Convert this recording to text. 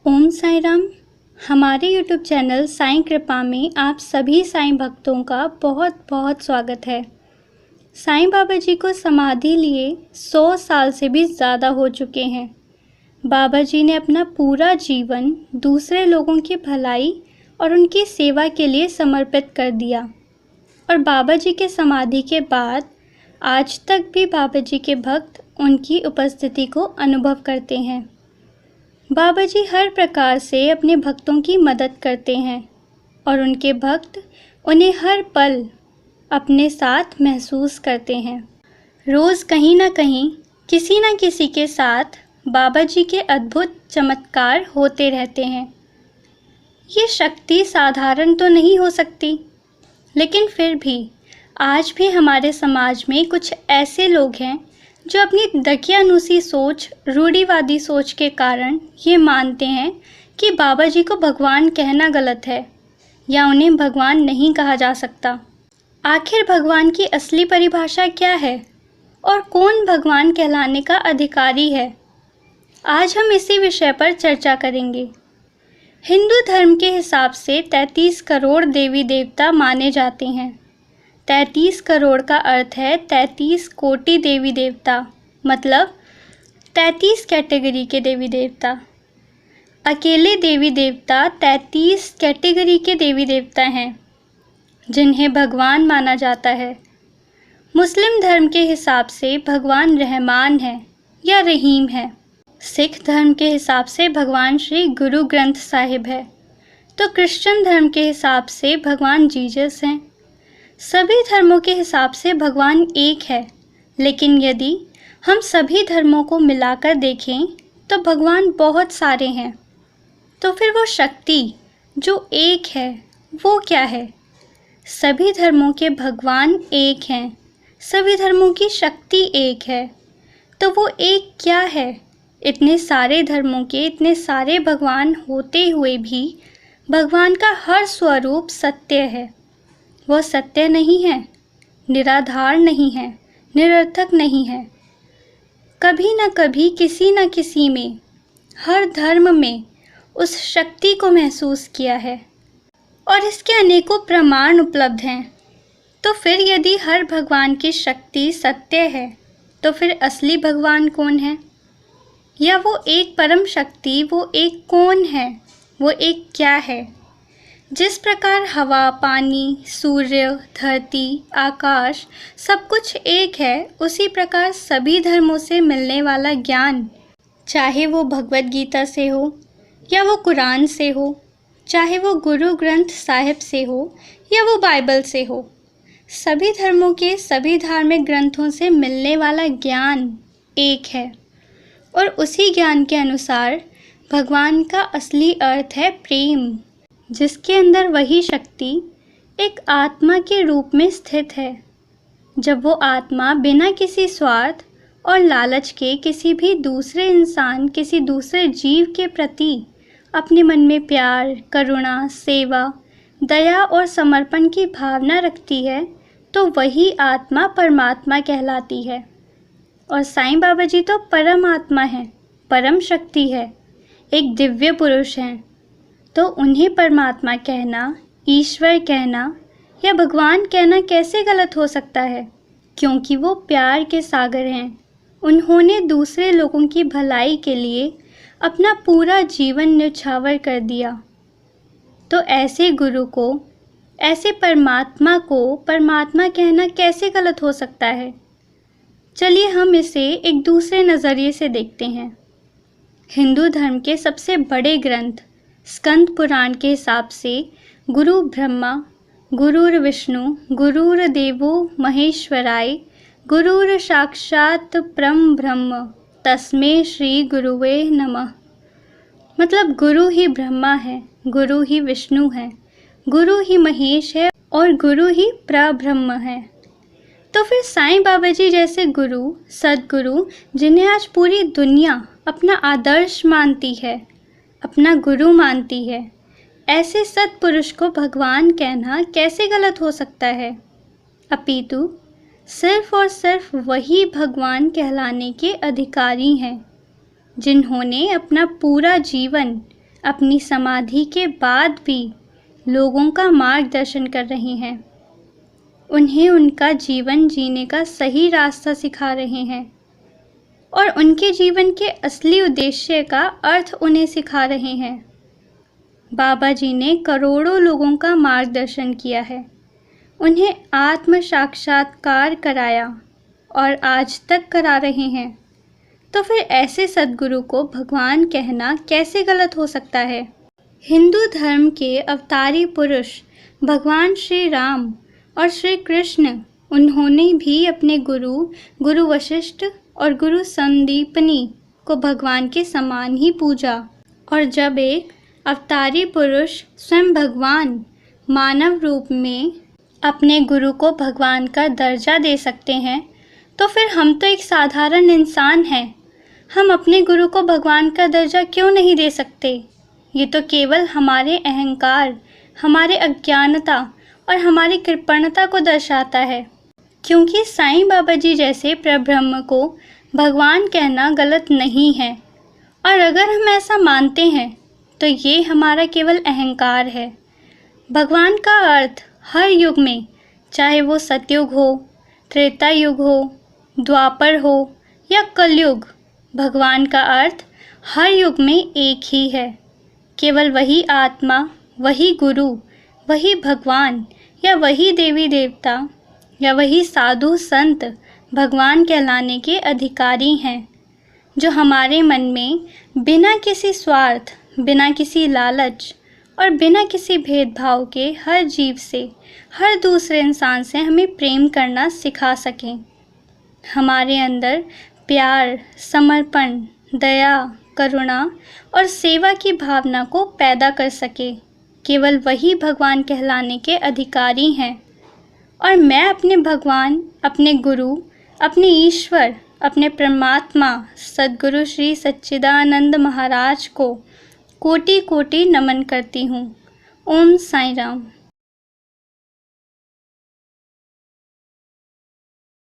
ओम साईं राम। हमारे YouTube channel Sai कृपा में आप सभी साईं भक्तों का बहुत बहुत स्वागत है। साईं बाबा जी को समाधि लिए 100 साल से भी ज़्यादा हो चुके हैं। बाबा जी ने अपना पूरा जीवन दूसरे लोगों की भलाई और उनकी सेवा के लिए समर्पित कर दिया और बाबा जी के समाधि के बाद आज तक भी बाबा जी के भक्त उनकी उपस्थिति को अनुभव करते हैं। बाबा जी हर प्रकार से अपने भक्तों की मदद करते हैं और उनके भक्त उन्हें हर पल अपने साथ महसूस करते हैं। रोज़ कहीं ना कहीं किसी न किसी के साथ बाबा जी के अद्भुत चमत्कार होते रहते हैं। ये शक्ति साधारण तो नहीं हो सकती, लेकिन फिर भी आज भी हमारे समाज में कुछ ऐसे लोग हैं जो अपनी दकियानूसी सोच, रूढ़िवादी सोच के कारण ये मानते हैं कि बाबा जी को भगवान कहना गलत है या उन्हें भगवान नहीं कहा जा सकता। आखिर भगवान की असली परिभाषा क्या है और कौन भगवान कहलाने का अधिकारी है? आज हम इसी विषय पर चर्चा करेंगे। हिंदू धर्म के हिसाब से 33 करोड़ देवी देवता माने जाते हैं। 33 करोड़ का अर्थ है 33 कोटि देवी देवता, मतलब 33 कैटेगरी के देवी देवता। अकेले देवी देवता 33 कैटेगरी के देवी देवता हैं जिन्हें भगवान माना जाता है। मुस्लिम धर्म के हिसाब से भगवान रहमान है या रहीम है। सिख धर्म के हिसाब से भगवान श्री गुरु ग्रंथ साहिब है, तो क्रिश्चियन धर्म के हिसाब से भगवान जीसस हैं। सभी धर्मों के हिसाब से भगवान एक है, लेकिन यदि हम सभी धर्मों को मिलाकर देखें तो भगवान बहुत सारे हैं। तो फिर वो शक्ति जो एक है वो क्या है? सभी धर्मों के भगवान एक हैं, सभी धर्मों की शक्ति एक है, तो वो एक क्या है? इतने सारे धर्मों के इतने सारे भगवान होते हुए भी भगवान का हर स्वरूप सत्य है। वह सत्य नहीं है, निराधार नहीं है, निरर्थक नहीं है। कभी न कभी किसी न किसी में, हर धर्म में उस शक्ति को महसूस किया है और इसके अनेकों प्रमाण उपलब्ध हैं। तो फिर यदि हर भगवान की शक्ति सत्य है, तो फिर असली भगवान कौन है? या वो एक परम शक्ति, वो एक कौन है? वो एक क्या है? जिस प्रकार हवा, पानी, सूर्य, धरती, आकाश सब कुछ एक है, उसी प्रकार सभी धर्मों से मिलने वाला ज्ञान, चाहे वो भगवद गीता से हो या वो कुरान से हो, चाहे वो गुरु ग्रंथ साहिब से हो या वो बाइबल से हो, सभी धर्मों के सभी धार्मिक ग्रंथों से मिलने वाला ज्ञान एक है। और उसी ज्ञान के अनुसार भगवान का असली अर्थ है प्रेम, जिसके अंदर वही शक्ति एक आत्मा के रूप में स्थित है। जब वो आत्मा बिना किसी स्वार्थ और लालच के किसी भी दूसरे इंसान, किसी दूसरे जीव के प्रति अपने मन में प्यार, करुणा, सेवा, दया और समर्पण की भावना रखती है, तो वही आत्मा परमात्मा कहलाती है। और साईं बाबा जी तो परम आत्मा हैं, परम शक्ति है, एक दिव्य पुरुष हैं। तो उन्हें परमात्मा कहना, ईश्वर कहना या भगवान कहना कैसे गलत हो सकता है? क्योंकि वो प्यार के सागर हैं। उन्होंने दूसरे लोगों की भलाई के लिए अपना पूरा जीवन न्यौछावर कर दिया। तो ऐसे गुरु को, ऐसे परमात्मा को परमात्मा कहना कैसे गलत हो सकता है? चलिए हम इसे एक दूसरे नज़रिए से देखते हैं। हिंदू धर्म के सबसे बड़े ग्रंथ स्कंद पुराण के हिसाब से गुरु ब्रह्मा, गुरुर विष्णु, गुरुर देवो महेश्वराय, गुरुर साक्षात परम ब्रह्म, तस्मै श्री गुरुवे नमः। मतलब गुरु ही ब्रह्मा है, गुरु ही विष्णु है, गुरु ही महेश है और गुरु ही प्रब्रह्म है। तो फिर साईं बाबा जी जैसे गुरु, सद्गुरु, जिन्हें आज पूरी दुनिया अपना आदर्श मानती है, अपना गुरु मानती है, ऐसे सत्पुरुष को भगवान कहना कैसे गलत हो सकता है? अपितु सिर्फ और सिर्फ वही भगवान कहलाने के अधिकारी हैं जिन्होंने अपना पूरा जीवन अपनी समाधि के बाद भी लोगों का मार्गदर्शन कर रहे हैं, उन्हें उनका जीवन जीने का सही रास्ता सिखा रहे हैं और उनके जीवन के असली उद्देश्य का अर्थ उन्हें सिखा रहे हैं। बाबा जी ने करोड़ों लोगों का मार्गदर्शन किया है, उन्हें आत्म साक्षात्कार कराया और आज तक करा रहे हैं। तो फिर ऐसे सद्गुरु को भगवान कहना कैसे गलत हो सकता है? हिंदू धर्म के अवतारी पुरुष भगवान श्री राम और श्री कृष्ण, उन्होंने भी अपने गुरु वशिष्ठ और गुरु संदीपनी को भगवान के समान ही पूजा। और जब एक अवतारी पुरुष स्वयं भगवान मानव रूप में अपने गुरु को भगवान का दर्जा दे सकते हैं, तो फिर हम तो एक साधारण इंसान हैं, हम अपने गुरु को भगवान का दर्जा क्यों नहीं दे सकते? ये तो केवल हमारे अहंकार, हमारे अज्ञानता और हमारी कृपणता को दर्शाता है। क्योंकि साईं बाबा जी जैसे परब्रह्म को भगवान कहना गलत नहीं है, और अगर हम ऐसा मानते हैं तो ये हमारा केवल अहंकार है। भगवान का अर्थ हर युग में, चाहे वो सतयुग हो, त्रेता युग हो, द्वापर हो या कलयुग, भगवान का अर्थ हर युग में एक ही है। केवल वही आत्मा, वही गुरु, वही भगवान या वही देवी देवता या वही साधु संत भगवान कहलाने के अधिकारी हैं, जो हमारे मन में बिना किसी स्वार्थ, बिना किसी लालच और बिना किसी भेदभाव के हर जीव से, हर दूसरे इंसान से हमें प्रेम करना सिखा सकें। हमारे अंदर प्यार, समर्पण, दया, करुणा और सेवा की भावना को पैदा कर सके। केवल वही भगवान कहलाने के अधिकारी हैं। और मैं अपने भगवान, अपने गुरु, अपने ईश्वर, अपने परमात्मा सद्गुरु श्री सच्चिदानंद महाराज को कोटि कोटि नमन करती हूँ। ओम साईं राम।